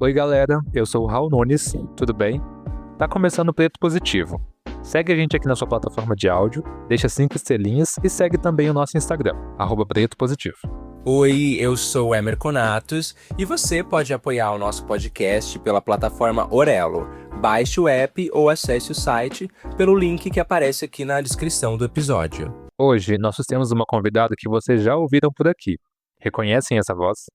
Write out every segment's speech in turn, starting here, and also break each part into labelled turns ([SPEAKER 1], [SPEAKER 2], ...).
[SPEAKER 1] Oi galera, eu sou o Raul Nunes, tudo bem? Tá começando o Preto Positivo. Segue a gente aqui na sua plataforma de áudio, deixa 5 estrelinhas e segue também o nosso Instagram, @Preto Positivo.
[SPEAKER 2] Oi, eu sou o Emer Conatos e você pode apoiar o nosso podcast pela plataforma Orelo. Baixe o app ou acesse o site pelo link que aparece aqui na descrição do episódio.
[SPEAKER 1] Hoje nós temos uma convidada que vocês já ouviram por aqui. Reconhecem essa voz?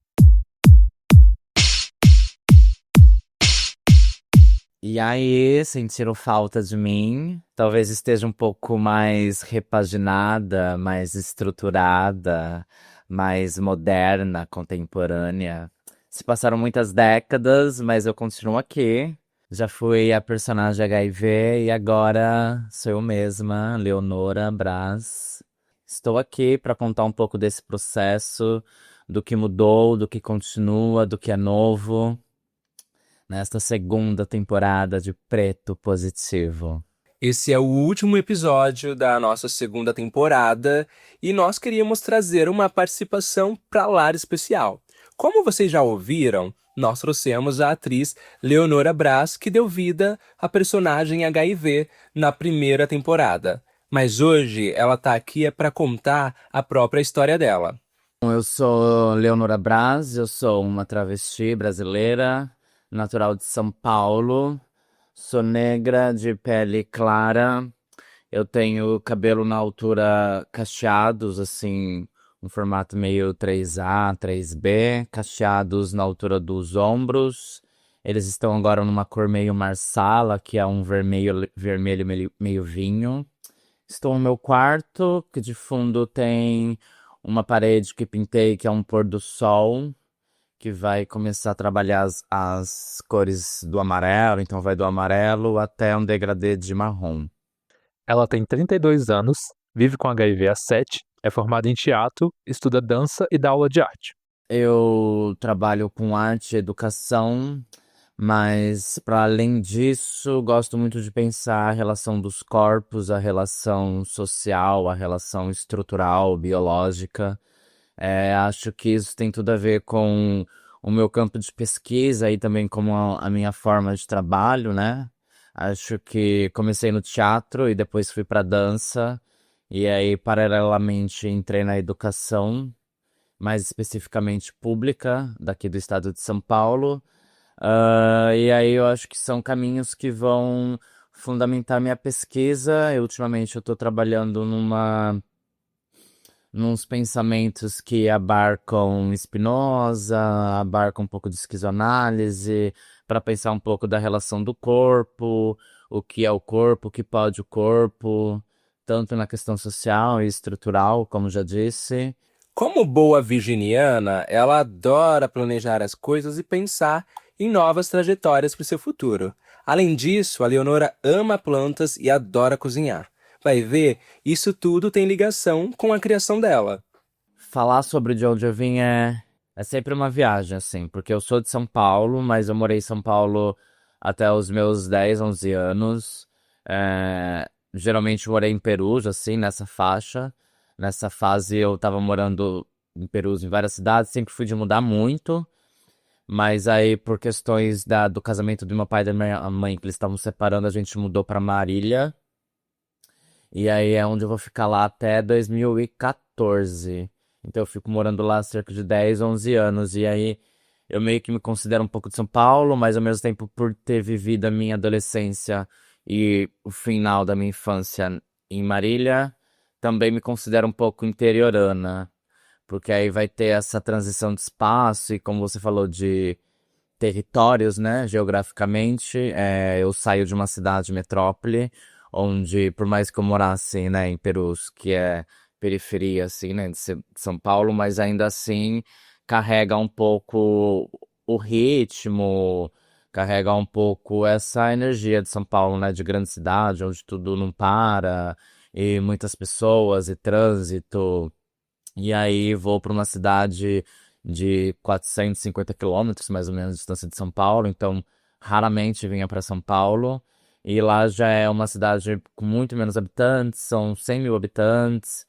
[SPEAKER 3] E aí, sentiram falta de mim? Talvez esteja um pouco mais repaginada, mais estruturada, mais moderna, contemporânea. Se passaram muitas décadas, mas eu continuo aqui. Já fui a personagem HIV e agora sou eu mesma, Leonora Brás. Estou aqui para contar um pouco desse processo, do que mudou, do que continua, do que é novo nesta segunda temporada de Preto Positivo.
[SPEAKER 2] Esse é o último episódio da nossa segunda temporada e nós queríamos trazer uma participação pra lá especial. Como vocês já ouviram, nós trouxemos a atriz Leonora Brás, que deu vida à personagem HIV na primeira temporada. Mas hoje ela tá aqui para contar a própria história dela.
[SPEAKER 3] Eu sou Leonora Braz, eu sou uma travesti brasileira, natural de São Paulo, sou negra, de pele clara, eu tenho cabelo na altura cacheados, assim, um formato meio 3A, 3B, cacheados na altura dos ombros. Eles estão agora numa cor meio marsala, que é um vermelho meio vinho. Estou no meu quarto, que de fundo tem uma parede que pintei, que é um pôr do sol, que vai começar a trabalhar as cores do amarelo, então vai do amarelo até um degradê de marrom.
[SPEAKER 1] Ela tem 32 anos, vive com HIV há 7, é formada em teatro, estuda dança e dá aula de arte.
[SPEAKER 3] Eu trabalho com arte e educação, mas para além disso, gosto muito de pensar a relação dos corpos, a relação social, a relação estrutural, biológica. Acho que isso tem tudo a ver com o meu campo de pesquisa e também com a minha forma de trabalho, né? Acho que comecei no teatro e depois fui para dança, e aí, paralelamente, entrei na educação, mais especificamente pública, daqui do estado de São Paulo. E aí eu acho que são caminhos que vão fundamentar minha pesquisa. Ultimamente eu estou trabalhando nos pensamentos que abarcam Spinoza, abarcam um pouco de esquizoanálise, para pensar um pouco da relação do corpo, o que é o corpo, o que pode o corpo, tanto na questão social e estrutural, como já disse.
[SPEAKER 2] Como boa virginiana, ela adora planejar as coisas e pensar em novas trajetórias para o seu futuro. Além disso, a Leonora ama plantas e adora cozinhar. Vai ver, isso tudo tem ligação com a criação dela.
[SPEAKER 3] Falar sobre de onde eu vim é sempre uma viagem, assim, porque eu sou de São Paulo, mas eu morei em São Paulo até os meus 10, 11 anos. Geralmente morei em Perus, assim, nessa faixa. Nessa fase eu tava morando em Perus, em várias cidades, sempre fui de mudar muito. Mas aí, por questões do casamento do meu pai e da minha mãe, que eles estavam separando, a gente mudou pra Marília. E aí é onde eu vou ficar lá até 2014. Então eu fico morando lá há cerca de 10, 11 anos. E aí eu meio que me considero um pouco de São Paulo, mas ao mesmo tempo por ter vivido a minha adolescência e o final da minha infância em Marília, também me considero um pouco interiorana. Porque aí vai ter essa transição de espaço e como você falou de territórios, né, geograficamente, eu saio de uma cidade metrópole, onde, por mais que eu morasse, né, em Perus, que é periferia, assim, né, de São Paulo, mas ainda assim carrega um pouco o ritmo, carrega um pouco essa energia de São Paulo, né, de grande cidade, onde tudo não para, e muitas pessoas, e trânsito, e aí vou para uma cidade de 450 quilômetros, mais ou menos, de distância de São Paulo, então raramente vinha para São Paulo. E lá já é uma cidade com muito menos habitantes, são 100 mil habitantes.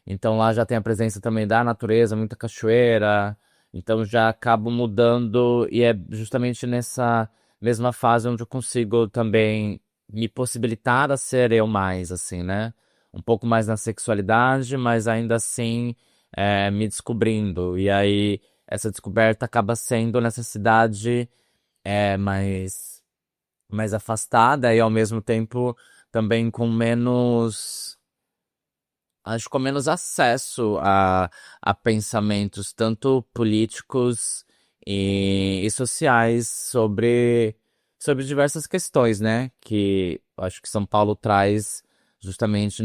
[SPEAKER 3] Então lá já tem a presença também da natureza, muita cachoeira. Então já acabo mudando e é justamente nessa mesma fase onde eu consigo também me possibilitar a ser eu mais, assim, né? Um pouco mais na sexualidade, mas ainda assim me descobrindo. E aí essa descoberta acaba sendo nessa cidade mais afastada e ao mesmo tempo também com menos. Acho com menos acesso a pensamentos tanto políticos e sociais sobre diversas questões, né? Que eu acho que São Paulo traz justamente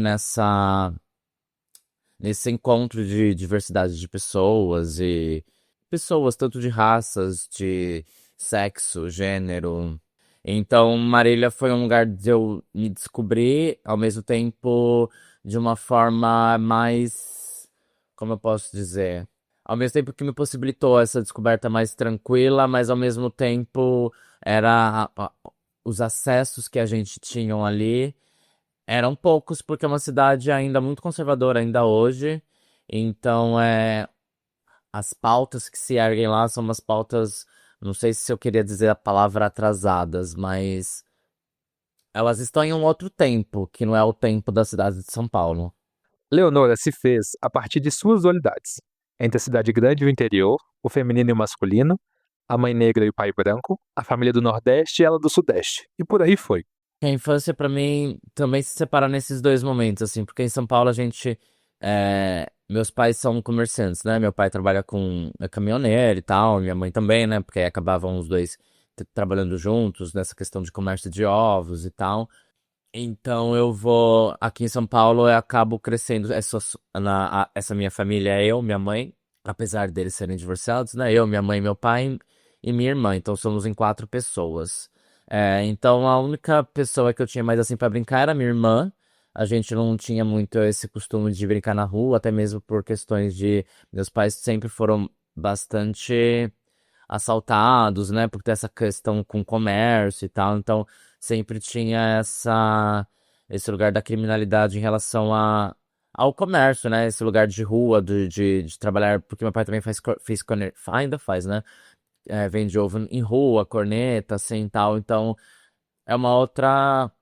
[SPEAKER 3] nesse encontro de diversidade de pessoas e pessoas tanto de raças, de sexo, gênero. Então, Marília foi um lugar de eu me descobrir, ao mesmo tempo de uma forma mais, como eu posso dizer? Ao mesmo tempo que me possibilitou essa descoberta mais tranquila, mas ao mesmo tempo era os acessos que a gente tinha ali eram poucos, porque é uma cidade ainda muito conservadora, ainda hoje. Então, as pautas que se erguem lá são umas pautas, não sei se eu queria dizer a palavra atrasadas, mas elas estão em um outro tempo, que não é o tempo da cidade de São Paulo.
[SPEAKER 1] Leonora se fez a partir de suas dualidades, entre a cidade grande e o interior, o feminino e o masculino, a mãe negra e o pai branco, a família do Nordeste e ela do Sudeste, e por aí foi.
[SPEAKER 3] A infância, pra mim, também se separa nesses dois momentos, assim, porque em São Paulo a gente. Meus pais são comerciantes, né? Meu pai trabalha com caminhoneiro e tal, minha mãe também, né? Porque aí acabavam os dois trabalhando juntos nessa questão de comércio de ovos e tal. Então eu vou. Aqui em São Paulo eu acabo crescendo. Essa minha família é eu, minha mãe, apesar deles serem divorciados, né? Eu, minha mãe, meu pai e minha irmã. Então somos em quatro pessoas. Então a única pessoa que eu tinha mais assim pra brincar era minha irmã. A gente não tinha muito esse costume de brincar na rua, até mesmo por questões de. Meus pais sempre foram bastante assaltados, né? Por ter essa questão com comércio e tal. Então, sempre tinha esse lugar da criminalidade em relação ao comércio, né? Esse lugar de rua, de trabalhar, porque meu pai também fez ainda faz, né? Vende ovo em rua, corneta, assim, tal. Então, é uma outra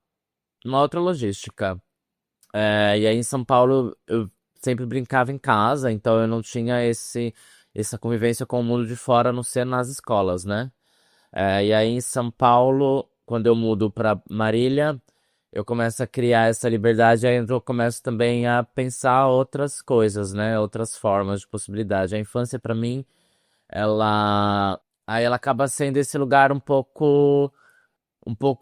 [SPEAKER 3] logística. E aí em São Paulo eu sempre brincava em casa, então eu não tinha essa convivência com o mundo de fora, a não ser nas escolas, né? E aí em São Paulo, quando eu mudo para Marília, eu começo a criar essa liberdade, aí eu começo também a pensar outras coisas, né? Outras formas de possibilidade. A infância, para mim, ela acaba sendo esse lugar um pouco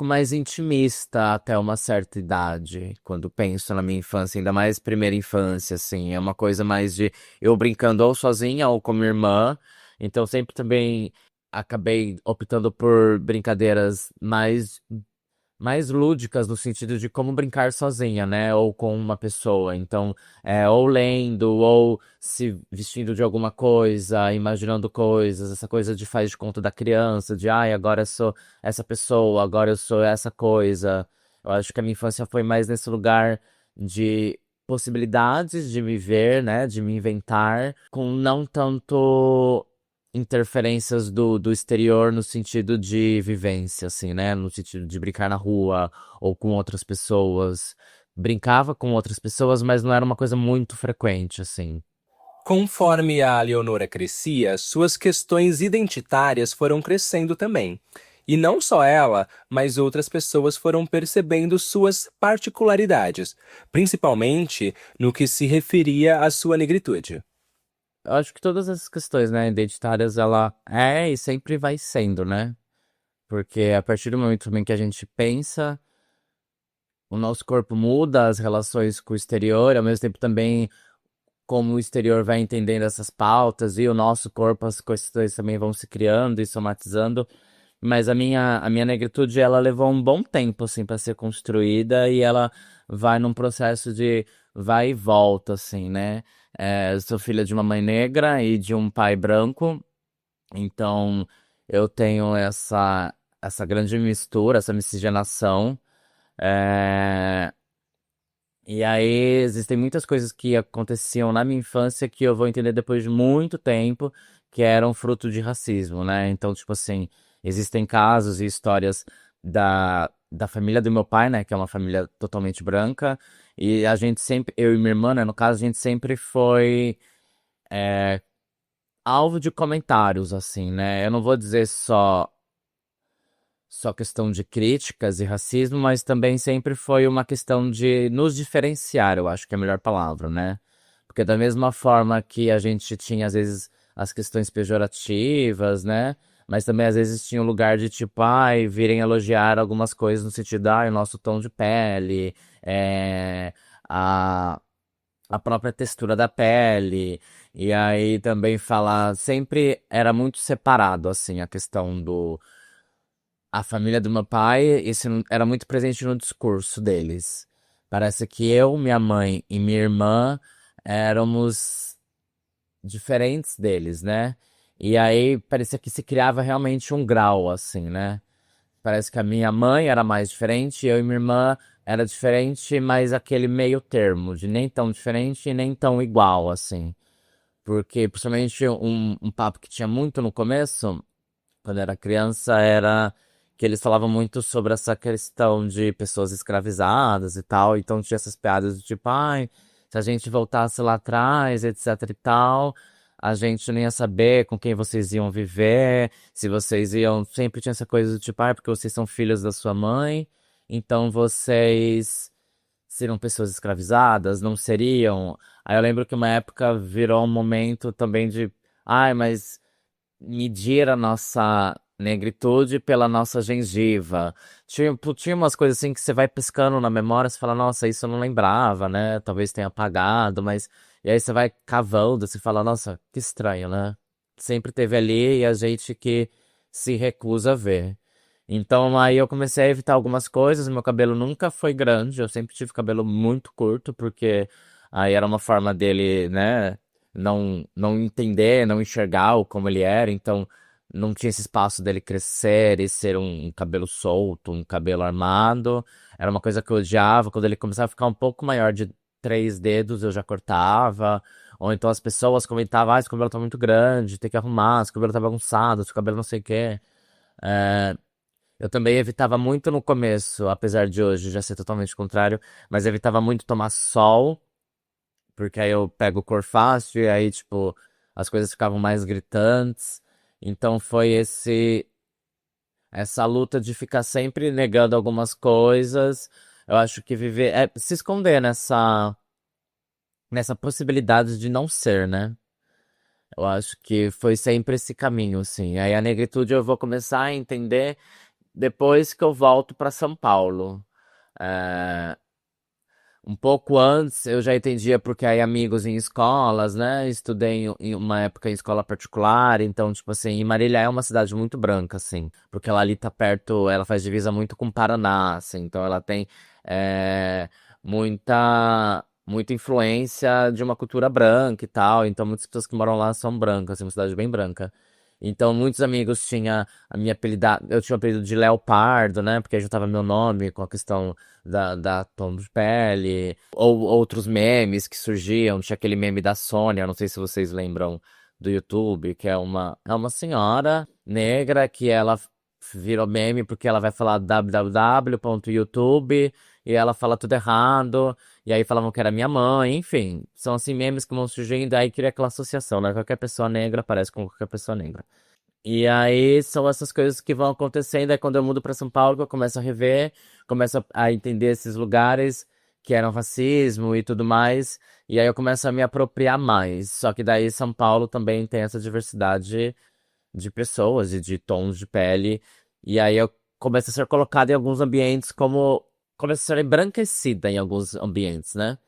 [SPEAKER 3] mais intimista até uma certa idade, quando penso na minha infância, ainda mais primeira infância, assim, é uma coisa mais de eu brincando ou sozinha ou com minha irmã, então sempre também acabei optando por brincadeiras mais lúdicas no sentido de como brincar sozinha, né? Ou com uma pessoa. Então, ou lendo, ou se vestindo de alguma coisa, imaginando coisas, essa coisa de faz de conta da criança, de ai, agora eu sou essa pessoa, agora eu sou essa coisa. Eu acho que a minha infância foi mais nesse lugar de possibilidades de me ver, né? De me inventar, com não tanto interferências do exterior no sentido de vivência, assim, né? No sentido de brincar na rua ou com outras pessoas. Brincava com outras pessoas, mas não era uma coisa muito frequente, assim.
[SPEAKER 2] Conforme a Leonora crescia, suas questões identitárias foram crescendo também. E não só ela, mas outras pessoas foram percebendo suas particularidades, principalmente no que se referia à sua negritude.
[SPEAKER 3] Eu acho que todas essas questões, né, identitárias, ela é e sempre vai sendo, né? Porque a partir do momento também que a gente pensa, o nosso corpo muda, as relações com o exterior, ao mesmo tempo também como o exterior vai entendendo essas pautas e o nosso corpo, as questões também vão se criando e somatizando. Mas a minha negritude, ela levou um bom tempo, assim, para ser construída e ela vai num processo de vai e volta, assim, né? Eu sou filha de uma mãe negra e de um pai branco, então eu tenho essa grande mistura, essa miscigenação. É, e aí existem muitas coisas que aconteciam na minha infância que eu vou entender depois de muito tempo, que eram fruto de racismo, né? Então, tipo assim, existem casos e histórias da família do meu pai, né? Que é uma família totalmente branca. E a gente sempre, eu e minha irmã, né? No caso, a gente sempre foi alvo de comentários, assim, né? Eu não vou dizer só questão de críticas e racismo, mas também sempre foi uma questão de nos diferenciar, eu acho que é a melhor palavra, né? Porque da mesma forma que a gente tinha, às vezes, as questões pejorativas, né? Mas também, às vezes, tinha um lugar de tipo, ai, virem elogiar algumas coisas no sentido, ai, o nosso tom de pele, a, a própria textura da pele. E aí também falar, sempre era muito separado, assim, a questão do a família do meu pai, isso era muito presente no discurso deles. Parece que eu, minha mãe e minha irmã éramos diferentes deles, né? E aí parecia que se criava realmente um grau, assim, né? Parece que a minha mãe era mais diferente, eu e minha irmã era diferente, mas aquele meio termo, de nem tão diferente e nem tão igual, assim. Porque, principalmente, um papo que tinha muito no começo quando era criança era que eles falavam muito sobre essa questão de pessoas escravizadas e tal, então tinha essas piadas do tipo, ai, se a gente voltasse lá atrás, etc e tal, a gente não ia saber com quem vocês iam viver, se vocês iam, sempre tinha essa coisa do tipo, ai, porque vocês são filhos da sua mãe, então vocês seriam pessoas escravizadas, não seriam. Aí eu lembro que uma época virou um momento também de, ai, mas medir a nossa negritude pela nossa gengiva. Tinha umas coisas assim que você vai pescando na memória, você fala, nossa, isso eu não lembrava, né? Talvez tenha apagado, mas. E aí você vai cavando, você fala, nossa, que estranho, né? Sempre teve ali e a gente que se recusa a ver. Então aí eu comecei a evitar algumas coisas, meu cabelo nunca foi grande, eu sempre tive cabelo muito curto, porque aí era uma forma dele, né? Não entender, não enxergar como ele era, então não tinha esse espaço dele crescer e ser um cabelo solto, um cabelo armado. Era uma coisa que eu odiava. Quando ele começava a ficar um pouco maior de 3 dedos, eu já cortava. Ou então as pessoas comentavam, ah, esse cabelo tá muito grande, tem que arrumar, esse cabelo tá bagunçado, esse cabelo não sei o quê. Eu também evitava muito no começo, apesar de hoje já ser totalmente contrário, mas evitava muito tomar sol porque aí eu pego cor fácil e aí, tipo, as coisas ficavam mais gritantes. Então foi essa luta de ficar sempre negando algumas coisas. Eu acho que viver é se esconder nessa possibilidade de não ser, né? Eu acho que foi sempre esse caminho, assim. Aí a negritude eu vou começar a entender depois que eu volto para São Paulo. É, Um pouco antes eu já entendia porque aí amigos em escolas, né? Estudei em uma época em escola particular, então, tipo assim, e Marília é uma cidade muito branca, assim, porque ela ali tá perto, ela faz divisa muito com o Paraná, assim, então ela tem muita influência de uma cultura branca e tal, então muitas pessoas que moram lá são brancas, assim, uma cidade bem branca. Então, muitos amigos tinham eu tinha o apelido de Leopardo, né? Porque aí juntava meu nome com a questão da tom de pele, ou outros memes que surgiam, tinha aquele meme da Sônia, não sei se vocês lembram do YouTube, que é uma senhora negra que ela virou meme porque ela vai falar www.youtube e ela fala tudo errado, e aí falavam que era minha mãe, enfim, são assim memes que vão surgindo, aí cria aquela associação, né? Qualquer pessoa negra parece com qualquer pessoa negra. E aí são essas coisas que vão acontecendo. Aí quando eu mudo para São Paulo, que eu começo a rever, começo a entender esses lugares que eram racismo e tudo mais. E aí eu começo a me apropriar mais. Só que daí São Paulo também tem essa diversidade de pessoas e de tons de pele. E aí eu começo a ser colocada em alguns ambientes como. Começo a ser embranquecida em alguns ambientes, né?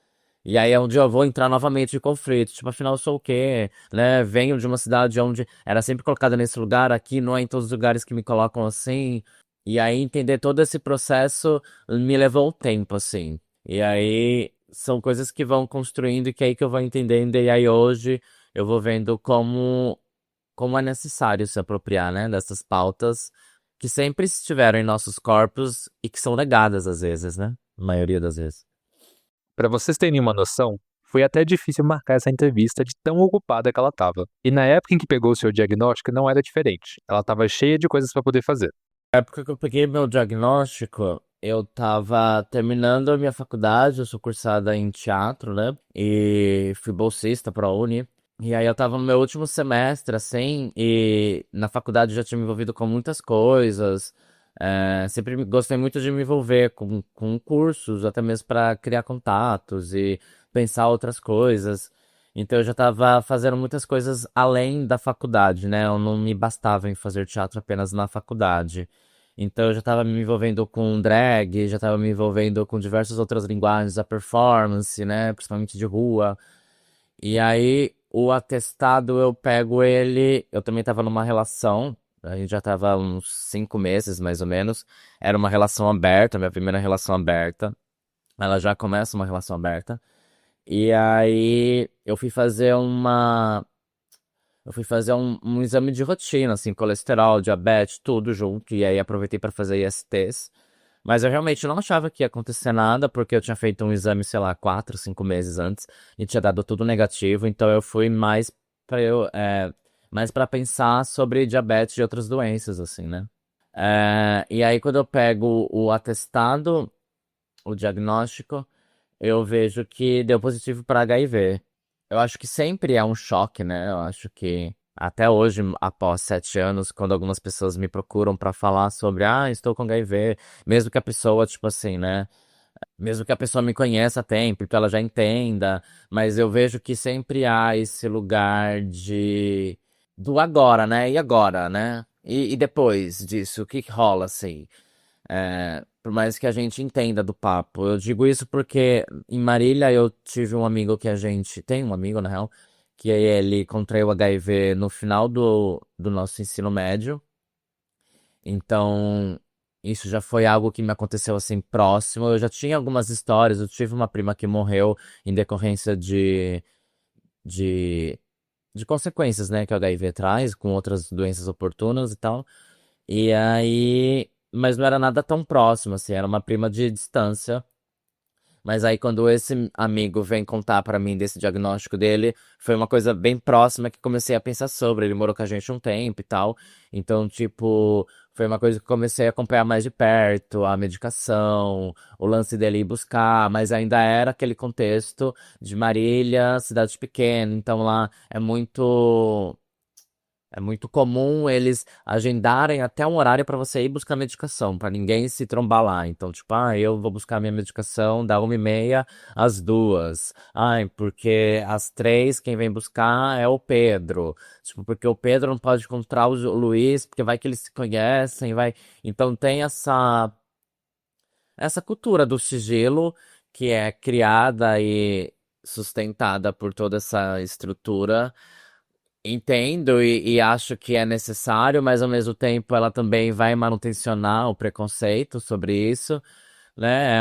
[SPEAKER 3] E aí é onde eu vou entrar novamente em conflito. Tipo, afinal, eu sou o quê? Né? Venho de uma cidade onde era sempre colocada nesse lugar, aqui não é em todos os lugares que me colocam assim. E aí entender todo esse processo me levou um tempo, assim. E aí são coisas que vão construindo e que é aí que eu vou entendendo. E aí hoje eu vou vendo como é necessário se apropriar, né, dessas pautas que sempre estiveram em nossos corpos e que são negadas às vezes, né? A maioria das vezes.
[SPEAKER 1] Para vocês terem uma noção, Foi até difícil marcar essa entrevista de tão ocupada que ela estava. E na época em que pegou o seu diagnóstico não era diferente. Ela estava cheia de coisas para poder fazer.
[SPEAKER 3] Na época que eu peguei meu diagnóstico, eu tava terminando a minha faculdade, eu sou cursada em teatro, né? E fui bolsista pra Uni. E aí eu tava no meu último semestre, assim, e na faculdade eu já tinha me envolvido com muitas coisas. Sempre gostei muito de me envolver com cursos, até mesmo para criar contatos e pensar outras coisas. Então eu já estava fazendo muitas coisas além da faculdade, né? Eu não me bastava em fazer teatro apenas na faculdade. Então eu já estava me envolvendo com drag, já estava me envolvendo com diversas outras linguagens da performance, né? Principalmente de rua. E aí, o atestado eu pego ele. Eu também tava numa relação. A gente já tava uns 5 meses, mais ou menos. Era uma relação aberta, minha primeira relação aberta. Ela já começa uma relação aberta. E aí, eu fui fazer uma. Eu fui fazer um exame de rotina, assim, colesterol, diabetes, tudo junto. E aí, aproveitei para fazer ISTs. Mas eu realmente não achava que ia acontecer nada, porque eu tinha feito um exame, sei lá, 4, 5 meses antes, e tinha dado tudo negativo, então eu fui mais para pensar sobre diabetes e outras doenças, assim, né? E aí quando eu pego o atestado, o diagnóstico, eu vejo que deu positivo para HIV. Eu acho que sempre é um choque, né? Eu acho que até hoje, após 7 anos, quando algumas pessoas me procuram pra falar sobre, estou com HIV, mesmo que a pessoa, tipo assim, né? Mesmo que a pessoa me conheça há tempo, então ela já entenda, mas eu vejo que sempre há esse lugar do agora, né? E agora, né? E depois disso, o que que rola, assim? Por mais que a gente entenda do papo. Eu digo isso porque em Marília eu tive um amigo que a gente. Tem um amigo, na real, que ele contraiu HIV no final do nosso ensino médio. Então, isso já foi algo que me aconteceu assim próximo. Eu já tinha algumas histórias. Eu tive uma prima que morreu em decorrência de, de consequências, né, que o HIV traz, com outras doenças oportunas e tal. E aí, mas não era nada tão próximo, assim, era uma prima de distância. Mas aí quando esse amigo vem contar pra mim desse diagnóstico dele, foi uma coisa bem próxima que comecei a pensar sobre. Ele morou com a gente um tempo e tal. Então, tipo, foi uma coisa que comecei a acompanhar mais de perto, a medicação, o lance dele ir buscar, mas ainda era aquele contexto de Marília, cidade pequena, então lá é muito comum eles agendarem até um horário pra você ir buscar medicação, pra ninguém se trombar lá. Então, tipo, eu vou buscar minha medicação da 1h30 às 2. Porque às 3 quem vem buscar é o Pedro. Tipo, porque o Pedro não pode encontrar o Luiz, porque vai que eles se conhecem, vai. Então tem essa cultura do sigilo que é criada e sustentada por toda essa estrutura. Entendo e acho que é necessário, mas ao mesmo tempo ela também vai manutencionar o preconceito sobre isso, né?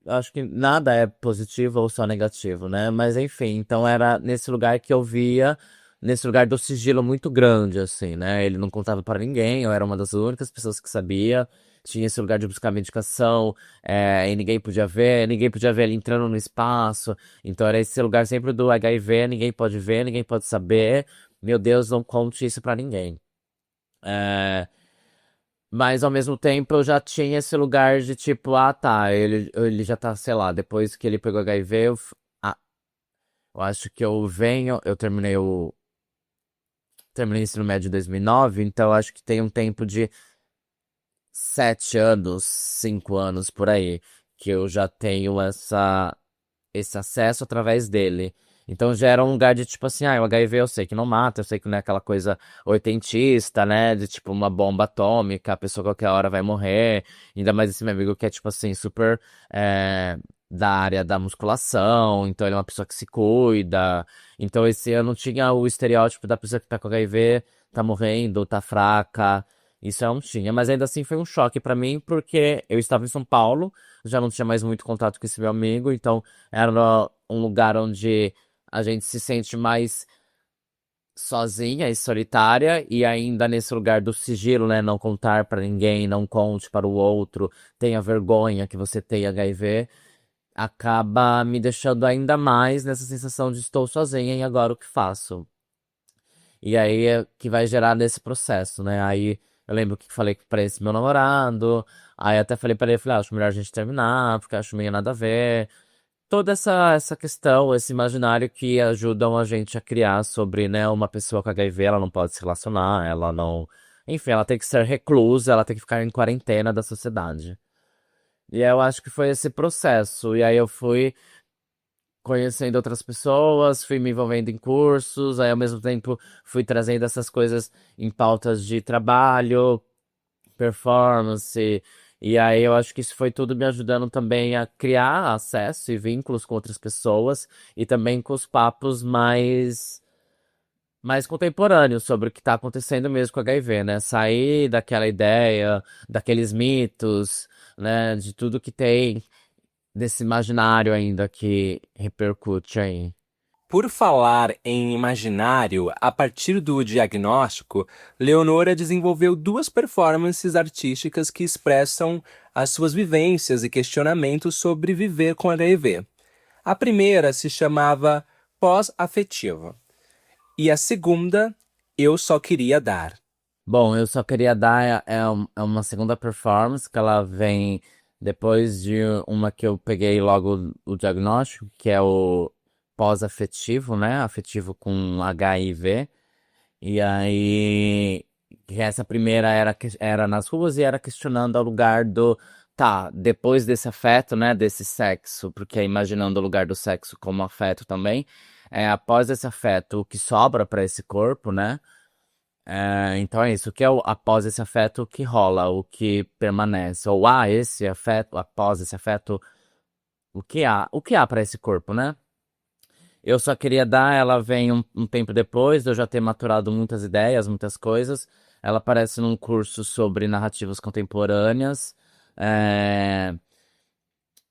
[SPEAKER 3] Acho que nada é positivo ou só negativo, né? Mas enfim, então era nesse lugar que eu via, nesse lugar do sigilo muito grande, assim, né? Ele não contava para ninguém, eu era uma das únicas pessoas que sabia. Tinha esse lugar de buscar medicação, e ninguém podia ver ele entrando no espaço. Então era esse lugar sempre do HIV, ninguém pode ver, ninguém pode saber. Meu Deus, não conte isso pra ninguém. É, mas ao mesmo tempo eu já tinha esse lugar de tipo, tá, ele já tá, sei lá, depois que ele pegou HIV, eu acho que eu terminei o ensino médio em 2009, então eu acho que tem um tempo de 7 anos, 5 anos por aí, que eu já tenho esse acesso através dele. Então já era um lugar de tipo assim, o HIV eu sei que não mata, eu sei que não é aquela coisa oitentista, né? De tipo uma bomba atômica, a pessoa qualquer hora vai morrer. Ainda mais esse meu amigo que é tipo assim, super da área da musculação, então ele é uma pessoa que se cuida. Então esse eu não tinha o estereótipo da pessoa que tá com HIV, tá morrendo, tá fraca. Isso eu não tinha, mas ainda assim foi um choque pra mim, porque eu estava em São Paulo, já não tinha mais muito contato com esse meu amigo, então era um lugar onde a gente se sente mais sozinha e solitária, e ainda nesse lugar do sigilo, né? Não contar pra ninguém, não conte para o outro, tenha vergonha que você tem HIV. acaba me deixando ainda mais nessa sensação de estou sozinha e agora o que faço? E aí é que vai gerar nesse processo, né? Aí eu lembro que falei pra esse meu namorado, aí até falei pra ele, falei, acho melhor a gente terminar, porque acho meio nada a ver. Toda essa questão, esse imaginário que ajudam a gente a criar sobre, né, uma pessoa com HIV, ela não pode se relacionar, ela não. Enfim, ela tem que ser reclusa, ela tem que ficar em quarentena da sociedade. E eu acho que foi esse processo. E aí eu fui conhecendo outras pessoas, fui me envolvendo em cursos, aí ao mesmo tempo fui trazendo essas coisas em pautas de trabalho, performance. E aí eu acho que isso foi tudo me ajudando também a criar acesso e vínculos com outras pessoas e também com os papos mais contemporâneos sobre o que está acontecendo mesmo com o HIV, né? Sair daquela ideia, daqueles mitos, né? De tudo que tem desse imaginário ainda que repercute aí.
[SPEAKER 2] Por falar em imaginário, a partir do diagnóstico, Leonora desenvolveu duas performances artísticas que expressam as suas vivências e questionamentos sobre viver com HIV. A primeira se chamava Pós-Afetiva e a segunda, Eu Só Queria Dar.
[SPEAKER 3] Bom, eu só queria dar é uma segunda performance que ela vem depois de uma que eu peguei logo o diagnóstico, que é o pós-afetivo, né? Afetivo com HIV. E aí, que essa primeira era nas ruas e era questionando o lugar do. Tá, depois desse afeto, né? Desse sexo, porque é imaginando o lugar do sexo como afeto também. Após esse afeto, o que sobra para esse corpo, né? Então é isso, o que é após esse afeto, o que rola, o que permanece, ou esse afeto, após esse afeto, o que há para esse corpo, né? Eu só queria dar, ela vem um tempo depois de eu já ter maturado muitas ideias, muitas coisas. Ela aparece num curso sobre narrativas contemporâneas, é,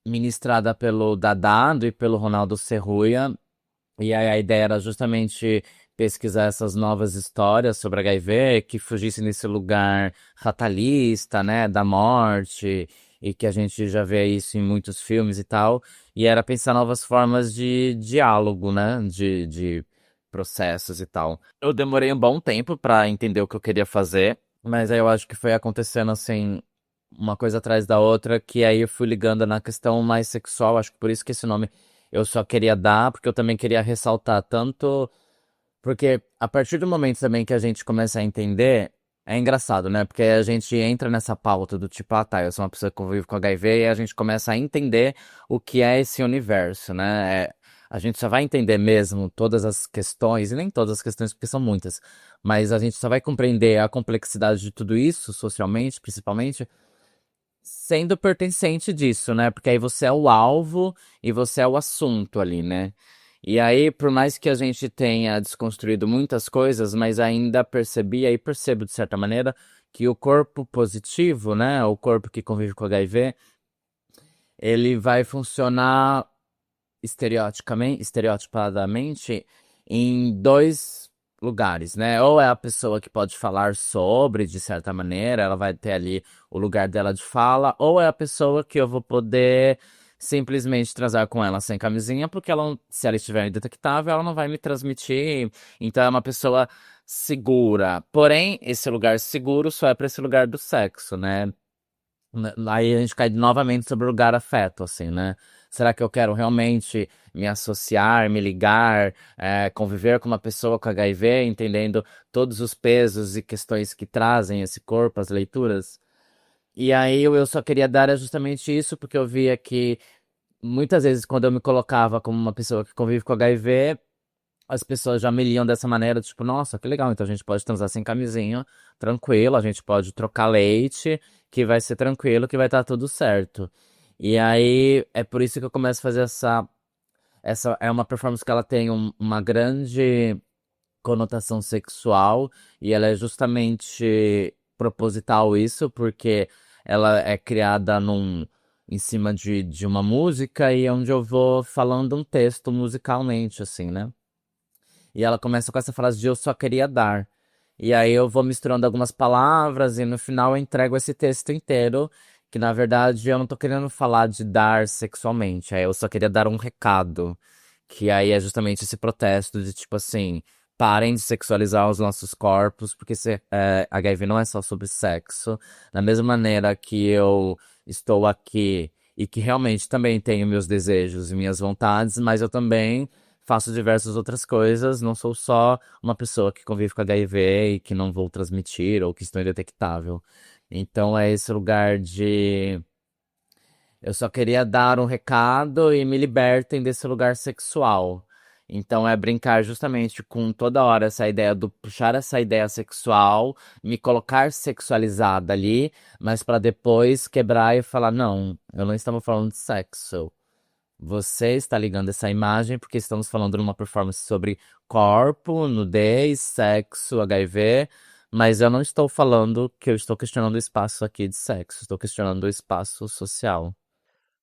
[SPEAKER 3] ministrada pelo Dadado e pelo Ronaldo Serruia. E aí a ideia era justamente pesquisar essas novas histórias sobre HIV que fugissem desse lugar fatalista, né, da morte, e que a gente já vê isso em muitos filmes e tal. E era pensar novas formas de diálogo, né, de processos e tal. Eu demorei um bom tempo para entender o que eu queria fazer, mas aí eu acho que foi acontecendo assim, uma coisa atrás da outra, que aí eu fui ligando na questão mais sexual, acho que por isso que esse nome eu só queria dar, porque eu também queria ressaltar tanto. Porque a partir do momento também que a gente começa a entender, é engraçado, né? Porque a gente entra nessa pauta do tipo, ah tá, eu sou uma pessoa que convive com HIV, e a gente começa a entender o que é esse universo, né? A gente só vai entender mesmo todas as questões, e nem todas as questões, porque são muitas, mas a gente só vai compreender a complexidade de tudo isso, socialmente, principalmente, sendo pertencente disso, né? Porque aí você é o alvo e você é o assunto ali, né? E aí, por mais que a gente tenha desconstruído muitas coisas, mas ainda percebi, aí percebo de certa maneira, que o corpo positivo, né? O corpo que convive com HIV, ele vai funcionar estereotipadamente em dois lugares, né? Ou é a pessoa que pode falar sobre, de certa maneira, ela vai ter ali o lugar dela de fala, ou é a pessoa que eu vou poder simplesmente transar com ela sem camisinha, porque ela, se ela estiver indetectável, ela não vai me transmitir. Então é uma pessoa segura. Porém, esse lugar seguro só é para esse lugar do sexo, né? Aí a gente cai novamente sobre o lugar afeto, assim, né? Será que eu quero realmente me associar, me ligar, conviver com uma pessoa com HIV, entendendo todos os pesos e questões que trazem esse corpo, as leituras? E aí eu só queria dar é justamente isso, porque eu via que muitas vezes quando eu me colocava como uma pessoa que convive com HIV, as pessoas já me liam dessa maneira, tipo, nossa, que legal, então a gente pode transar sem camisinha, tranquilo, a gente pode trocar leite, que vai ser tranquilo, que vai estar tudo certo. E aí é por isso que eu começo a fazer essa é uma performance que ela tem uma grande conotação sexual e ela é justamente proposital isso, porque ela é criada em cima de uma música e onde eu vou falando um texto musicalmente, assim, né? E ela começa com essa frase de eu só queria dar. E aí eu vou misturando algumas palavras e no final eu entrego esse texto inteiro, que na verdade eu não tô querendo falar de dar sexualmente, aí eu só queria dar um recado, que aí é justamente esse protesto de tipo assim, parem de sexualizar os nossos corpos, porque HIV não é só sobre sexo, da mesma maneira que eu estou aqui e que realmente também tenho meus desejos e minhas vontades, mas eu também faço diversas outras coisas, não sou só uma pessoa que convive com HIV e que não vou transmitir ou que estou indetectável. Então é esse lugar de eu só queria dar um recado e me libertem desse lugar sexual. Então é brincar justamente com toda hora essa ideia do puxar essa ideia sexual, me colocar sexualizada ali, mas para depois quebrar e falar, não, eu não estava falando de sexo. Você está ligando essa imagem porque estamos falando numa performance sobre corpo, nudez, sexo, HIV, mas eu não estou falando que eu estou questionando o espaço aqui de sexo, estou questionando o espaço social.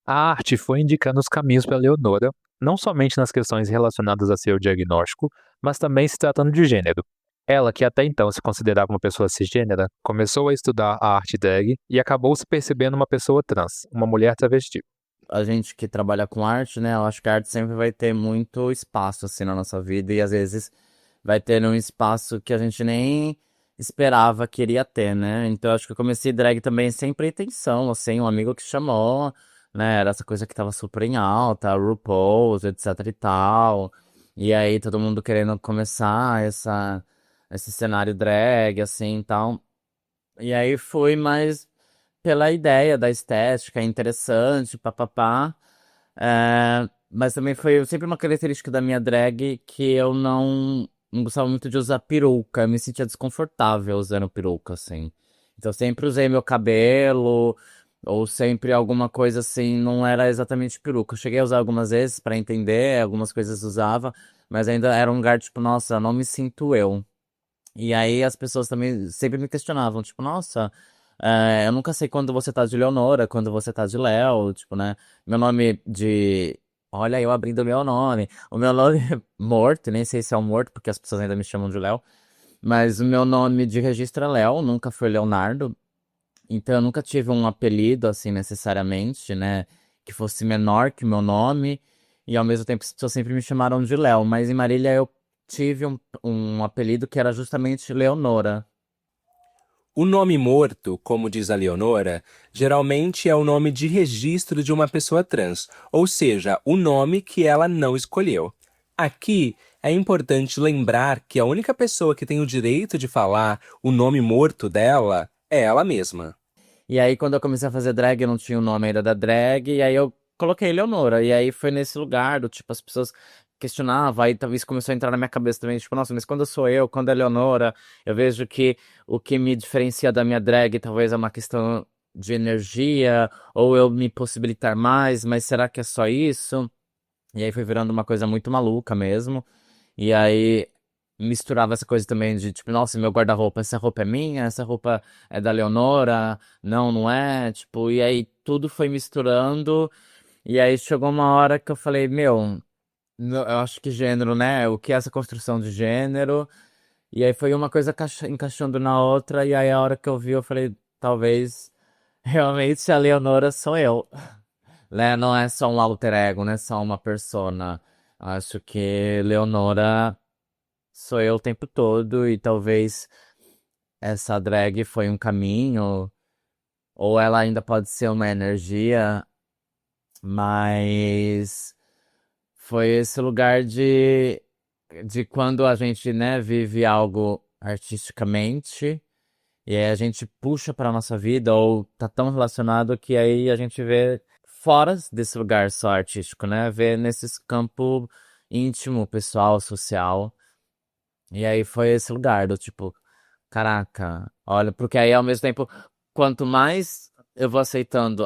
[SPEAKER 1] A arte foi indicando os caminhos para Leonora, não somente nas questões relacionadas a seu diagnóstico, mas também se tratando de gênero. Ela, que até então se considerava uma pessoa cisgênera, começou a estudar a arte drag e acabou se percebendo uma pessoa trans, uma mulher travesti.
[SPEAKER 3] A gente que trabalha com arte, né? Eu acho que a arte sempre vai ter muito espaço assim na nossa vida e às vezes vai ter um espaço que a gente nem esperava que iria ter, né? Então eu acho que eu comecei drag também sem pretensão, assim, um amigo que chamou, né? Era essa coisa que tava super em alta, RuPaul's, etc e tal. E aí todo mundo querendo começar esse cenário drag, assim, e tal. E aí fui mais pela ideia da estética, é interessante, papapá. Mas também foi sempre uma característica da minha drag que eu não gostava muito de usar peruca. Eu me sentia desconfortável usando peruca, assim. Então eu sempre usei meu cabelo, ou sempre alguma coisa assim, não era exatamente peruca. Eu cheguei a usar algumas vezes pra entender, algumas coisas usava, mas ainda era um lugar tipo, nossa, não me sinto eu. E aí as pessoas também sempre me questionavam, tipo, nossa, eu nunca sei quando você tá de Leonora, quando você tá de Léo, tipo, né? Meu nome de. Olha, eu abrindo o meu nome. O meu nome é Morto, nem sei se é o Morto, porque as pessoas ainda me chamam de Léo. Mas o meu nome de registro é Léo, nunca foi Leonardo. Então eu nunca tive um apelido, assim, necessariamente, né? Que fosse menor que o meu nome. E ao mesmo tempo as pessoas sempre me chamaram de Léo. Mas em Marília eu tive um apelido que era justamente Leonora.
[SPEAKER 2] O nome morto, como diz a Leonora, geralmente é o nome de registro de uma pessoa trans, ou seja, o nome que ela não escolheu. Aqui é importante lembrar que a única pessoa que tem o direito de falar o nome morto dela é ela mesma.
[SPEAKER 3] E aí, quando eu comecei a fazer drag, eu não tinha o nome ainda da drag, e aí eu coloquei Leonora. E aí foi nesse lugar do tipo, as pessoas questionavam, aí talvez começou a entrar na minha cabeça também, tipo, nossa, mas quando sou eu, quando é Leonora, eu vejo que o que me diferencia da minha drag talvez é uma questão de energia, ou eu me possibilitar mais, mas será que é só isso? E aí foi virando uma coisa muito maluca mesmo. E aí misturava essa coisa também de tipo, nossa, meu guarda-roupa, essa roupa é minha, essa roupa é da Leonora, não, não é, tipo, e aí tudo foi misturando, e aí chegou uma hora que eu falei, meu, eu acho que gênero, né? O que é essa construção de gênero? E aí foi uma coisa encaixando na outra, e aí a hora que eu vi, eu falei, talvez realmente a Leonora sou eu. Né? Não é só um alter ego, não é só uma persona. Acho que Leonora sou eu o tempo todo e talvez essa drag foi um caminho, ou ela ainda pode ser uma energia, mas foi esse lugar de quando a gente, né, vive algo artisticamente e aí a gente puxa para nossa vida ou tá tão relacionado que aí a gente vê fora desse lugar só artístico, né? Vê nesse campo íntimo, pessoal, social. E aí foi esse lugar do tipo, caraca, olha, porque aí ao mesmo tempo, quanto mais eu vou aceitando,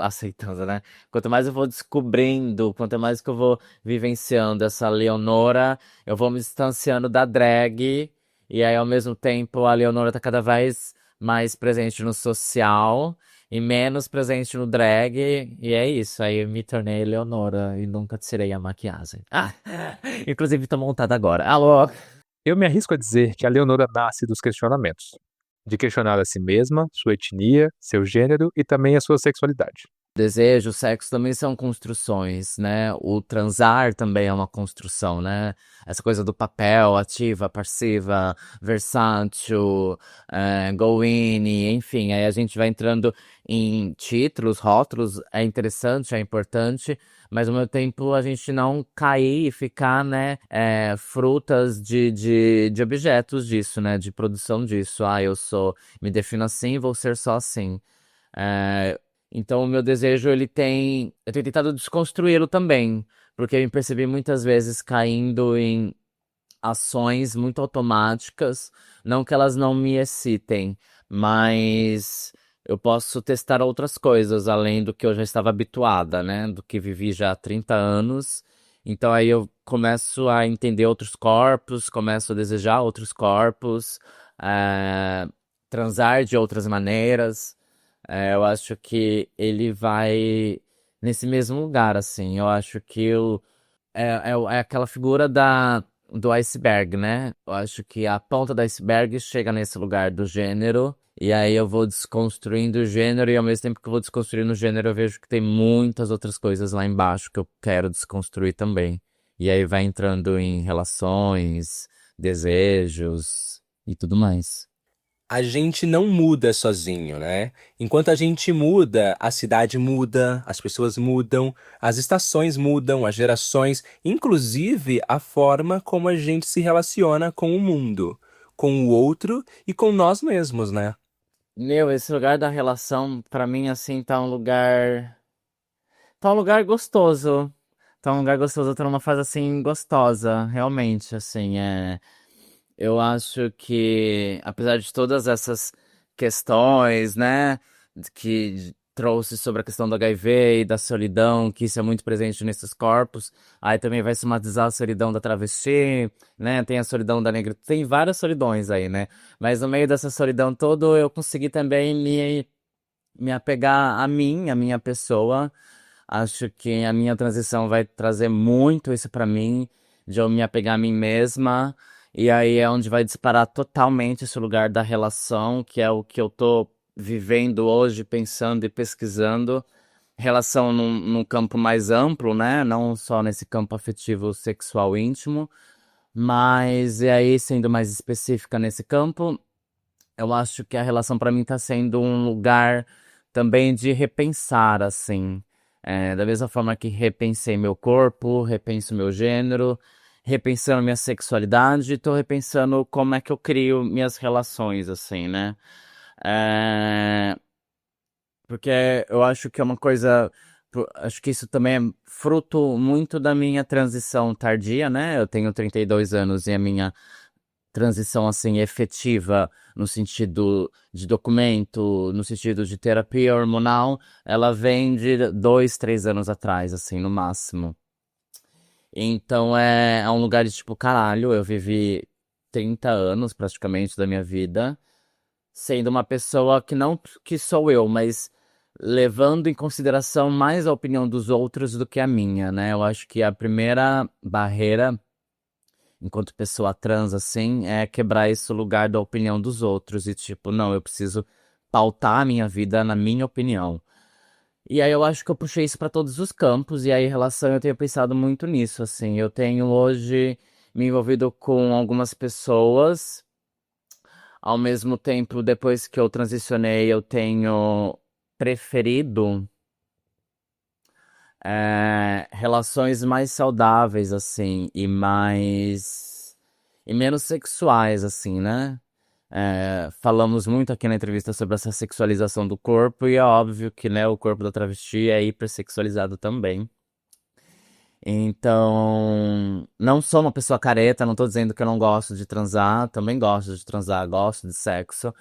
[SPEAKER 3] né? Quanto mais eu vou descobrindo, quanto mais que eu vou vivenciando essa Leonora, eu vou me distanciando da drag, e aí ao mesmo tempo a Leonora tá cada vez mais presente no social e menos presente no drag, e é isso, aí eu me tornei Leonora e nunca tirei a maquiagem. Ah, inclusive tô montada agora. Alô?
[SPEAKER 1] Eu me arrisco a dizer que a Leonora nasce dos questionamentos. de questionar a si mesma, sua etnia, seu gênero e também a sua sexualidade.
[SPEAKER 3] Desejo, sexo também são construções, né? O transar também é uma construção, né? Essa coisa do papel, ativa, passiva, versátil, go in, enfim. Aí a gente vai entrando em títulos, rótulos, é interessante, é importante, mas ao mesmo tempo a gente não cair e ficar, né, frutas de objetos disso, né? De produção disso. Ah, me defino assim, vou ser só assim. É, então, o meu desejo, eu tenho tentado desconstruí-lo também, porque eu me percebi muitas vezes caindo em ações muito automáticas, não que elas não me excitem, mas eu posso testar outras coisas além do que eu já estava habituada, né? Do que vivi já há 30 anos. Então aí eu começo a entender outros corpos, começo a desejar outros corpos, eh, transar de outras maneiras. Eu acho que ele vai nesse mesmo lugar, assim. Eu acho que é aquela figura do iceberg, né? Eu acho que a ponta do iceberg chega nesse lugar do gênero, e aí eu vou desconstruindo o gênero, e ao mesmo tempo que eu vou desconstruindo o gênero, eu vejo que tem muitas outras coisas lá embaixo que eu quero desconstruir também. E aí vai entrando em relações, desejos e tudo mais.
[SPEAKER 2] A gente não muda sozinho, né? Enquanto a gente muda, a cidade muda, as pessoas mudam, as estações mudam, as gerações, inclusive a forma como a gente se relaciona com o mundo, com o outro e com nós mesmos, né?
[SPEAKER 3] Meu, esse lugar da relação, pra mim, assim, tá um lugar. Tá um lugar gostoso. Tá um lugar gostoso, eu tô numa fase assim gostosa, realmente, assim, eu acho que apesar de todas essas questões, né, que trouxe sobre a questão do HIV e da solidão, que isso é muito presente nesses corpos, aí também vai somatizar a solidão da travesti, né, tem a solidão da negra, tem várias solidões aí, né, mas no meio dessa solidão toda eu consegui também me apegar a mim, a minha pessoa. Acho que a minha transição vai trazer muito isso pra mim, de eu me apegar a mim mesma, e aí é onde vai disparar totalmente esse lugar da relação, que é o que eu tô vivendo hoje, pensando e pesquisando. Relação num campo mais amplo, né? Não só nesse campo afetivo, sexual, íntimo, mas e aí, sendo mais específica nesse campo, eu acho que a relação pra mim tá sendo um lugar também de repensar, assim. Da mesma forma que repensei meu corpo, repenso meu gênero, repensando minha sexualidade, tô repensando como é que eu crio minhas relações, assim, né? É, porque eu acho que é uma coisa. Acho que isso também é fruto muito da minha transição tardia, né? Eu tenho 32 anos e a minha transição assim efetiva no sentido de documento, no sentido de terapia hormonal, ela vem de 2, 3 anos atrás, assim, no máximo. Então é um lugar de tipo, caralho, eu vivi 30 anos praticamente da minha vida sendo uma pessoa que não que sou eu, mas levando em consideração mais a opinião dos outros do que a minha, né? Eu acho que a primeira barreira enquanto pessoa trans, assim, é quebrar esse lugar da opinião dos outros e tipo, não, eu preciso pautar a minha vida na minha opinião. E aí eu acho que eu puxei isso pra todos os campos e aí em relação eu tenho pensado muito nisso, assim. Eu tenho hoje me envolvido com algumas pessoas, ao mesmo tempo, depois que eu transicionei, eu tenho preferido relações mais saudáveis, assim, e menos sexuais, assim, né? Falamos muito aqui na entrevista sobre essa sexualização do corpo, e é óbvio que, né, o corpo da travesti é hipersexualizado também. Então, não sou uma pessoa careta, não tô dizendo que eu não gosto de transar, também gosto de transar, gosto de sexo,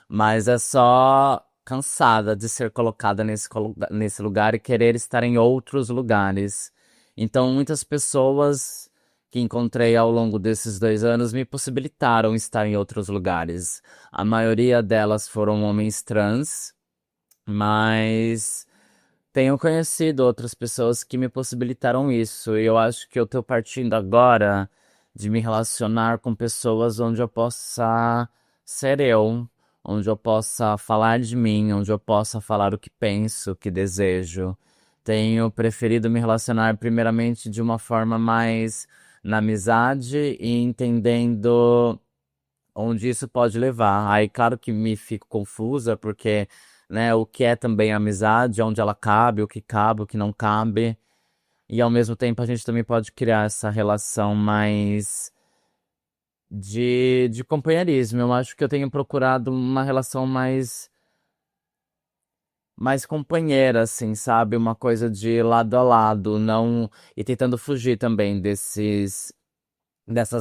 [SPEAKER 3] mas é só cansada de ser colocada nesse lugar e querer estar em outros lugares. Então, muitas pessoas que encontrei ao longo desses 2 anos me possibilitaram estar em outros lugares. A maioria delas foram homens trans, mas tenho conhecido outras pessoas que me possibilitaram isso, e eu acho que eu tô partindo agora de me relacionar com pessoas onde eu possa ser eu, onde eu possa falar de mim, onde eu possa falar o que penso, o que desejo. Tenho preferido me relacionar primeiramente de uma forma mais na amizade e entendendo onde isso pode levar. Aí, claro que me fico confusa, porque, né, o que é também amizade, onde ela cabe, o que não cabe. E ao mesmo tempo a gente também pode criar essa relação mais de companheirismo. Eu acho que eu tenho procurado uma relação mais companheira, assim, sabe? Uma coisa de lado a lado, não. E tentando fugir também dessas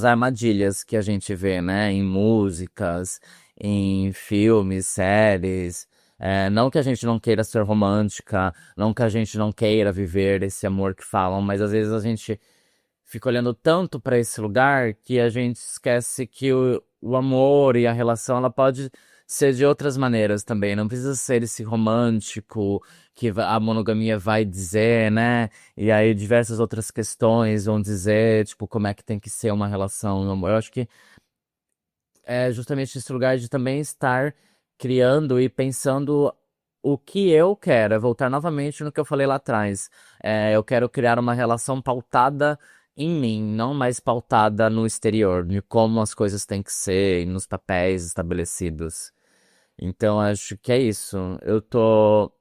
[SPEAKER 3] armadilhas que a gente vê, né? Em músicas, em filmes, séries. Não que a gente não queira ser romântica, não que a gente não queira viver esse amor que falam, mas às vezes a gente fica olhando tanto para esse lugar que a gente esquece que o amor e a relação ela pode ser de outras maneiras também. Não precisa ser esse romântico que a monogamia vai dizer, né? E aí diversas outras questões vão dizer, tipo, como é que tem que ser uma relação, meu amor. Eu acho que é justamente esse lugar de também estar criando e pensando o que eu quero. É voltar novamente no que eu falei lá atrás. Eu quero criar uma relação pautada em mim, não mais pautada no exterior, de como as coisas têm que ser, e nos papéis estabelecidos. Então acho que é isso. Eu tô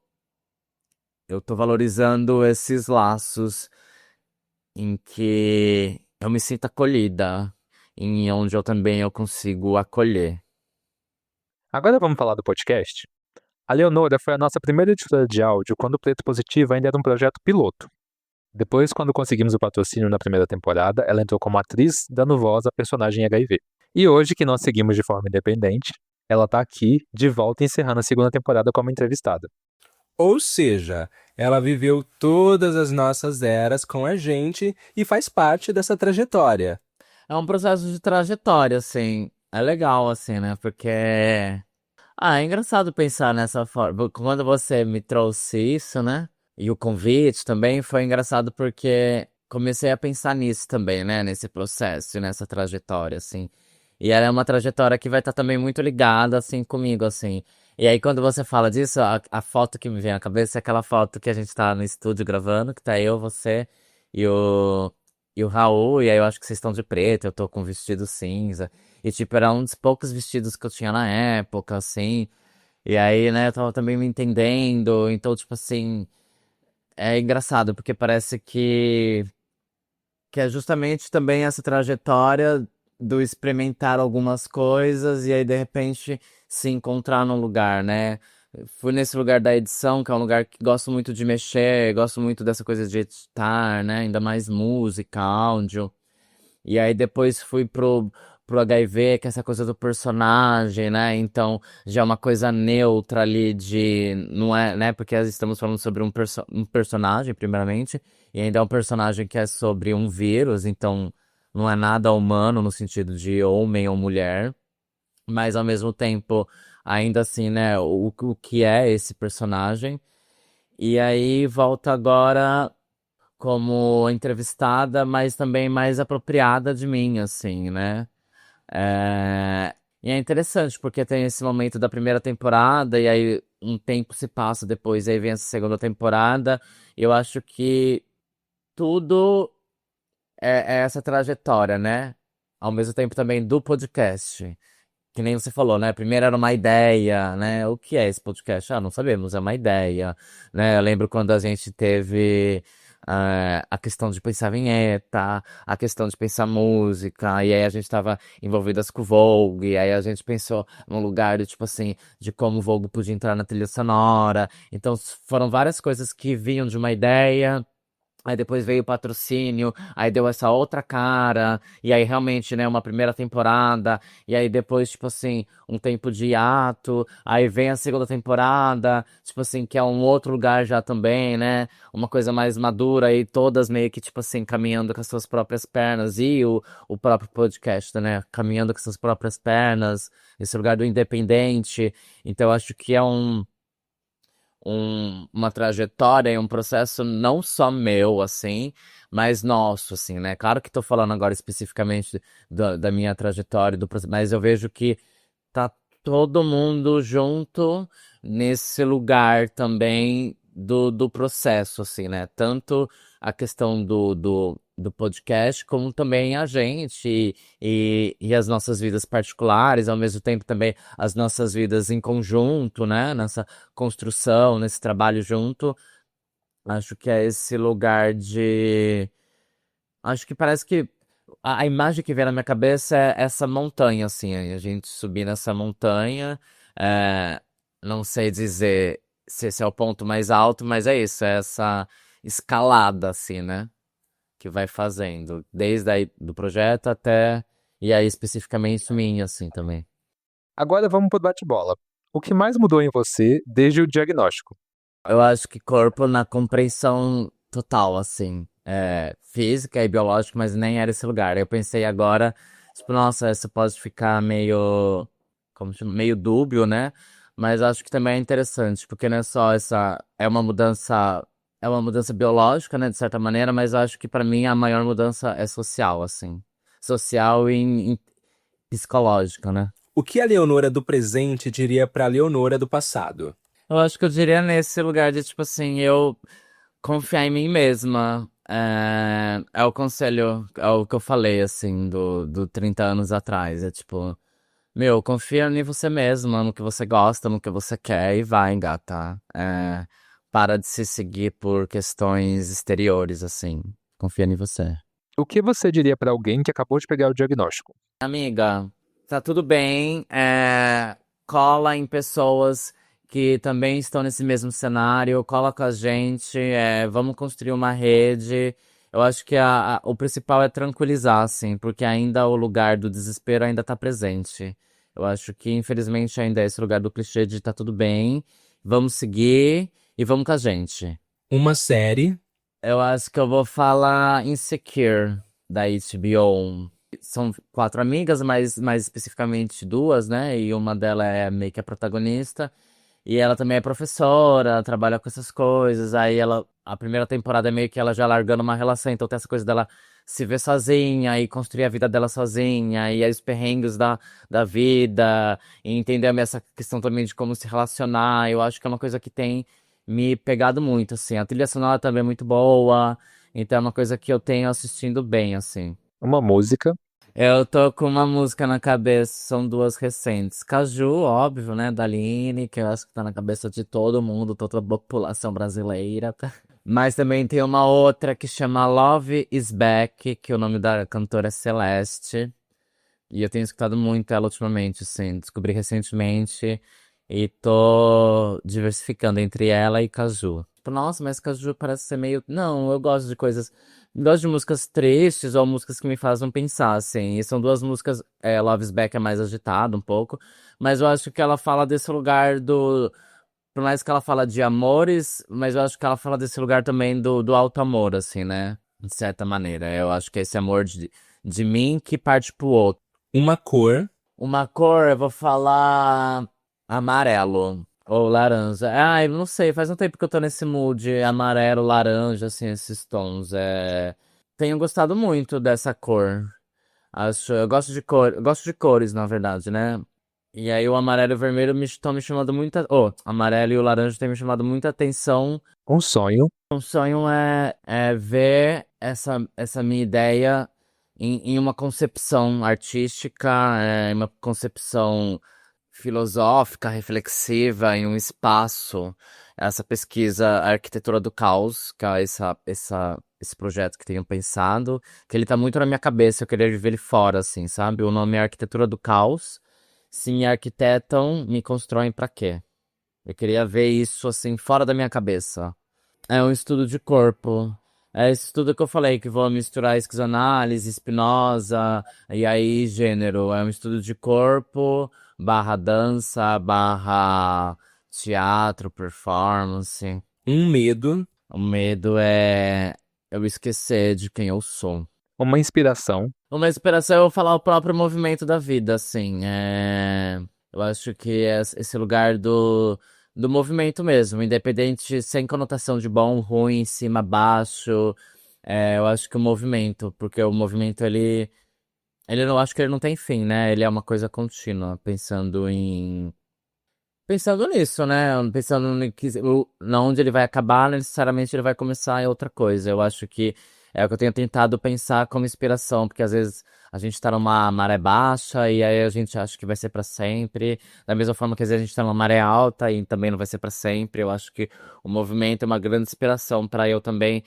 [SPEAKER 3] valorizando esses laços em que eu me sinto acolhida, em onde eu também eu consigo acolher.
[SPEAKER 1] Agora vamos falar do podcast? A Leonora foi a nossa primeira editora de áudio quando o Preto Positivo ainda era um projeto piloto. Depois, quando conseguimos o patrocínio na primeira temporada, ela entrou como atriz, dando voz à personagem HIV. E hoje, que nós seguimos de forma independente, ela tá aqui, de volta, encerrando a segunda temporada como entrevistada.
[SPEAKER 2] Ou seja, ela viveu todas as nossas eras com a gente e faz parte dessa trajetória.
[SPEAKER 3] É um processo de trajetória, assim. É legal, assim, né? Porque. É engraçado pensar nessa forma. Quando você me trouxe isso, né? E o convite também foi engraçado porque comecei a pensar nisso também, né? Nesse processo, nessa trajetória, assim. E ela é uma trajetória que vai estar também muito ligada, assim, comigo, assim. E aí, quando você fala disso, a foto que me vem à cabeça é aquela foto que a gente tá no estúdio gravando, que tá eu, você e o Raul, e aí eu acho que vocês estão de preto, eu tô com vestido cinza. E, tipo, era um dos poucos vestidos que eu tinha na época, assim. E aí, né, eu tava também me entendendo. Então, tipo assim, é engraçado, porque parece que é justamente também essa trajetória do experimentar algumas coisas e aí, de repente, se encontrar num lugar, né? Fui nesse lugar da edição, que é um lugar que gosto muito de mexer, gosto muito dessa coisa de editar, né? Ainda mais música, áudio. E aí depois fui pro HIV, que é essa coisa do personagem, né? Então já é uma coisa neutra ali de. Não é, né? Porque estamos falando sobre um personagem, primeiramente, e ainda é um personagem que é sobre um vírus, então não é nada humano no sentido de homem ou mulher, mas ao mesmo tempo, ainda assim, né? O que é esse personagem? E aí volta agora como entrevistada, mas também mais apropriada de mim, assim, né? E é interessante, porque tem esse momento da primeira temporada, e aí um tempo se passa depois, aí vem essa segunda temporada, e eu acho que tudo é essa trajetória, né? Ao mesmo tempo também do podcast. Que nem você falou, né? Primeiro era uma ideia, né? O que é esse podcast? Ah, não sabemos, é uma ideia, né? Eu lembro quando a gente teve a questão de pensar vinheta, a questão de pensar música, e aí a gente estava envolvidas com o Vogue, e aí a gente pensou num lugar de, tipo assim, de como o Vogue podia entrar na trilha sonora. Então foram várias coisas que vinham de uma ideia. Aí depois veio o patrocínio, aí deu essa outra cara, e aí realmente, né, uma primeira temporada, e aí depois, tipo assim, um tempo de hiato, aí vem a segunda temporada, tipo assim, que é um outro lugar já também, né, uma coisa mais madura, e todas meio que, tipo assim, caminhando com as suas próprias pernas, e o próprio podcast, né, caminhando com as suas próprias pernas, esse lugar do independente, então eu acho que é uma trajetória e um processo não só meu, assim, mas nosso, assim, né? Claro que tô falando agora especificamente da minha trajetória, mas eu vejo que tá todo mundo junto nesse lugar também do processo, assim, né? Tanto a questão do podcast, como também a gente e as nossas vidas particulares, ao mesmo tempo também as nossas vidas em conjunto, né? Nessa construção, nesse trabalho junto. Acho que é esse lugar de. Acho que parece que a imagem que vem na minha cabeça é essa montanha, assim, a gente subir nessa montanha. é, não sei dizer se esse é o ponto mais alto, mas é isso, é essa escalada, assim, né? Que vai fazendo, desde aí do projeto até. E aí, especificamente, minha, assim, também.
[SPEAKER 1] Agora vamos pro bate-bola. O que mais mudou em você desde o diagnóstico?
[SPEAKER 3] Eu acho que corpo na compreensão total, assim, física e biológica, mas nem era esse lugar. Eu pensei agora, tipo, nossa, isso pode ficar meio, como chama? Meio dúbio, né? Mas acho que também é interessante, porque não é só essa, é uma mudança biológica, né, de certa maneira, mas acho que pra mim a maior mudança é social, assim, social e psicológica, né?
[SPEAKER 2] O que a Leonora do presente diria pra Leonora do passado?
[SPEAKER 3] Eu acho que eu diria nesse lugar de, tipo assim, eu confiar em mim mesma. É o conselho, é o que eu falei, assim, do 30 anos atrás. É tipo, meu, confia em você mesma, no que você gosta, no que você quer e vai engatar. Para de se seguir por questões exteriores, assim. Confia em você.
[SPEAKER 1] O que você diria pra alguém que acabou de pegar o diagnóstico?
[SPEAKER 3] Amiga, tá tudo bem. Cola em pessoas que também estão nesse mesmo cenário, cola com a gente, vamos construir uma rede. Eu acho que o principal é tranquilizar, assim, porque ainda o lugar do desespero ainda tá presente. Eu acho que, infelizmente, ainda é esse lugar do clichê de tá tudo bem, vamos seguir e vamos com a gente.
[SPEAKER 2] Uma série,
[SPEAKER 3] Eu acho que eu vou falar Insecure, da HBO. São quatro amigas, mas mais especificamente duas, né? E uma delas é meio que a protagonista. E ela também é professora, trabalha com essas coisas. Aí ela, a primeira temporada é meio que ela já largando uma relação, então tem essa coisa dela se ver sozinha e construir a vida dela sozinha, e aí os perrengues da vida, e entender essa questão também de como se relacionar. Eu acho que é uma coisa que tem me pegado muito, assim. A trilha sonora também é muito boa, então é uma coisa que eu tenho assistindo bem, assim.
[SPEAKER 1] Uma música,
[SPEAKER 3] Eu tô com uma música na cabeça, são duas recentes. Caju, óbvio, né, da Aline, que eu acho que tá na cabeça de todo mundo, toda a população brasileira. Mas também tem uma outra que chama Love Is Back, que o nome da cantora é Celeste. E eu tenho escutado muito ela ultimamente, assim, descobri recentemente e tô diversificando entre ela e Caju. Tipo, nossa, mas Caju parece ser meio. Não, eu gosto de coisas. Gosto de músicas tristes ou músicas que me fazem pensar, assim. E são duas músicas. Love Is Back é mais agitado um pouco, mas eu acho que ela fala desse lugar do. Por mais que ela fala de amores, mas eu acho que ela fala desse lugar também do alto amor, assim, né? De certa maneira. Eu acho que é esse amor de mim que parte pro outro.
[SPEAKER 2] uma cor,
[SPEAKER 3] Uma cor, eu vou falar amarelo ou laranja. Ah, eu não sei, faz um tempo que eu tô nesse mood amarelo, laranja, assim, esses tons. Tenho gostado muito dessa cor. Eu gosto de cor, eu gosto de cores, na verdade, né? E aí o amarelo e o vermelho estão me chamando muita. Oh, amarelo e o laranja têm me chamado muita atenção.
[SPEAKER 1] um sonho,
[SPEAKER 3] Um sonho é ver essa minha ideia em uma concepção artística, em uma concepção filosófica, reflexiva, em um espaço. Essa pesquisa, a Arquitetura do Caos, que é esse projeto que tenho pensado, que ele tá muito na minha cabeça, eu queria viver ele fora, assim, sabe? O nome é Arquitetura do Caos. Se me arquitetam, me constroem pra quê? Eu queria ver isso, assim, fora da minha cabeça. É um estudo de corpo. É esse estudo que eu falei, que vou misturar esquizoanálise, Spinoza, e aí gênero. É um estudo de corpo, barra dança, barra teatro, performance.
[SPEAKER 2] um medo,
[SPEAKER 3] O medo é eu esquecer de quem eu sou.
[SPEAKER 1] uma inspiração,
[SPEAKER 3] Uma inspiração é eu falar o próprio movimento da vida, assim. Eu acho que é esse lugar do movimento mesmo, independente, sem conotação de bom, ruim, cima, baixo. Eu acho que o movimento, porque o movimento ele eu acho que ele não tem fim, né? Ele é uma coisa contínua, pensando nisso, né? Pensando onde ele vai acabar, necessariamente ele vai começar em outra coisa. Eu acho que é o que eu tenho tentado pensar como inspiração, porque às vezes a gente tá numa maré baixa e aí a gente acha que vai ser pra sempre. Da mesma forma que às vezes a gente tá numa maré alta e também não vai ser pra sempre. Eu acho que o movimento é uma grande inspiração pra eu também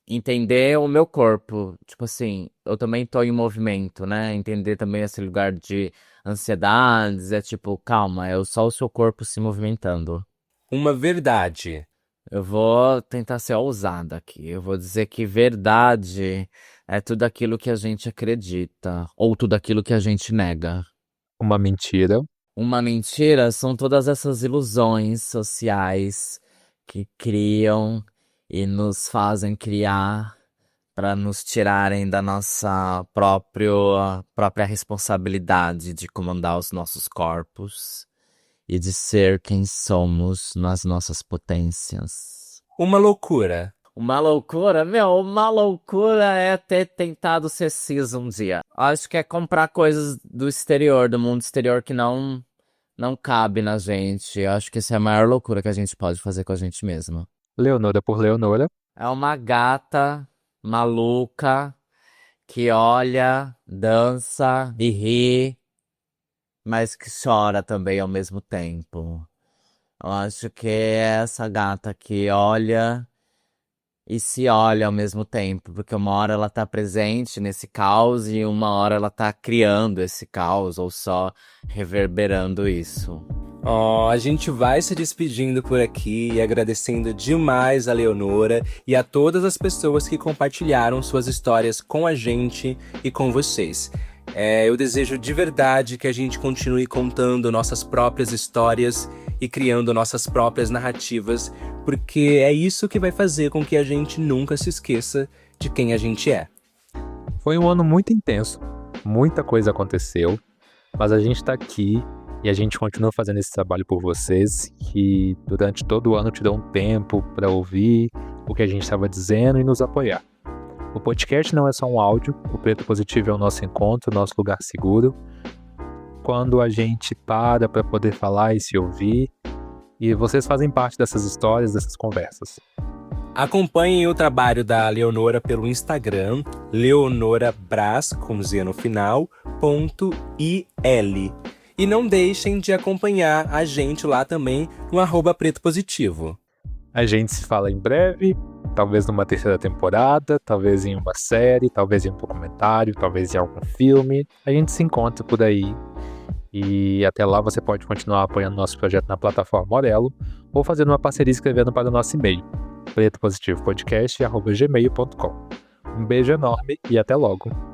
[SPEAKER 3] entender o meu corpo. Tipo assim, eu também tô em movimento, né? Entender também esse lugar de ansiedades. É tipo, calma, é só o seu corpo se movimentando.
[SPEAKER 2] Uma verdade.
[SPEAKER 3] Eu vou tentar ser ousada aqui. Eu vou dizer que verdade é tudo aquilo que a gente acredita, ou tudo aquilo que a gente nega.
[SPEAKER 1] Uma mentira.
[SPEAKER 3] Uma mentira são todas essas ilusões sociais que criam e nos fazem criar para nos tirarem da nossa própria responsabilidade de comandar os nossos corpos e de ser quem somos nas nossas potências.
[SPEAKER 2] Uma loucura.
[SPEAKER 3] Uma loucura é ter tentado ser cis um dia. Acho que é comprar coisas do exterior, do mundo exterior que não cabe na gente. Acho que essa é a maior loucura que a gente pode fazer com a gente mesmo.
[SPEAKER 1] Leonora por Leonora.
[SPEAKER 3] É uma gata maluca que olha, dança e ri, mas que chora também ao mesmo tempo. Eu acho que é essa gata que olha e se olha ao mesmo tempo, porque uma hora ela tá presente nesse caos e uma hora ela tá criando esse caos ou só reverberando isso.
[SPEAKER 2] Ó, a gente vai se despedindo por aqui e agradecendo demais a Leonora e a todas as pessoas que compartilharam suas histórias com a gente e com vocês. Eu desejo de verdade que a gente continue contando nossas próprias histórias e criando nossas próprias narrativas, porque é isso que vai fazer com que a gente nunca se esqueça de quem a gente é.
[SPEAKER 1] Foi um ano muito intenso, muita coisa aconteceu, mas a gente tá aqui e a gente continua fazendo esse trabalho por vocês, que durante todo o ano te dão um tempo para ouvir o que a gente estava dizendo e nos apoiar. O podcast não é só um áudio, o Preto Positivo é o nosso encontro, o nosso lugar seguro, quando a gente para poder falar e se ouvir, e vocês fazem parte dessas histórias, dessas conversas.
[SPEAKER 2] Acompanhem o trabalho da Leonora pelo Instagram, leonorabras, com Z no final, .il. E não deixem de acompanhar a gente lá também no @pretopositivo.
[SPEAKER 1] A gente se fala em breve, talvez numa terceira temporada, talvez em uma série, talvez em um documentário, talvez em algum filme. A gente se encontra por aí. E até lá você pode continuar apoiando nosso projeto na plataforma Orelo ou fazendo uma parceria escrevendo para o nosso e-mail, pretopositivopodcast@gmail.com. Um beijo enorme e até logo!